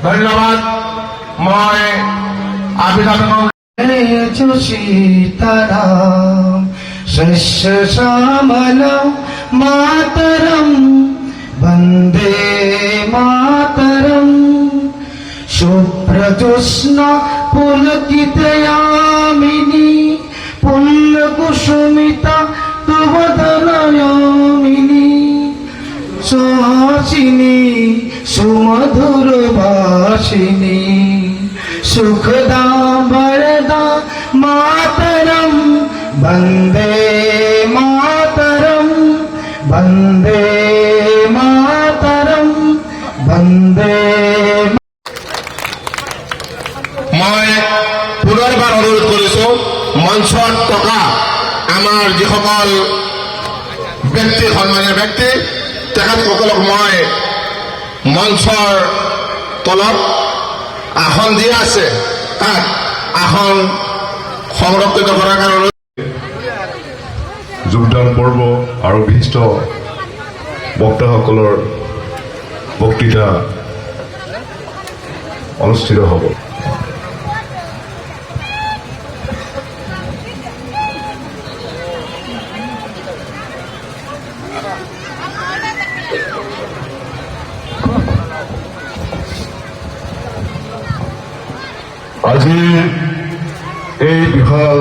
ধন্যবাদ। মই অভিনন্দন সীতারাম শস্য শ্যামল মাতরম বন্দে মাতরম শুভ্রজোৎস্ন পুলকিতয়ামিনী পুল্লকুসুমিতা তুবদনয়ামিনী সুহাসিনী সুমধুর ভাষিনী सुखदा वरदा मातरम वंदे मातरम वंदे मातरम वंदे। মই পুনৰবাৰ অনুৰোধ কৰিছো মঞ্চত থকা আমাৰ যিসকল ব্যক্তি সন্মানীয় ব্যক্তি তেখেতসকলক মই মঞ্চৰ তলত আসন দিয়া আছে তাত আসন সংৰক্ষিত কৰাৰ কাৰণে যোগদান পৰ্ব আৰু বিশিষ্ট বক্তাসকলৰ বক্তৃতা অনুষ্ঠিত হ'ব। আজিৰ এই বিশাল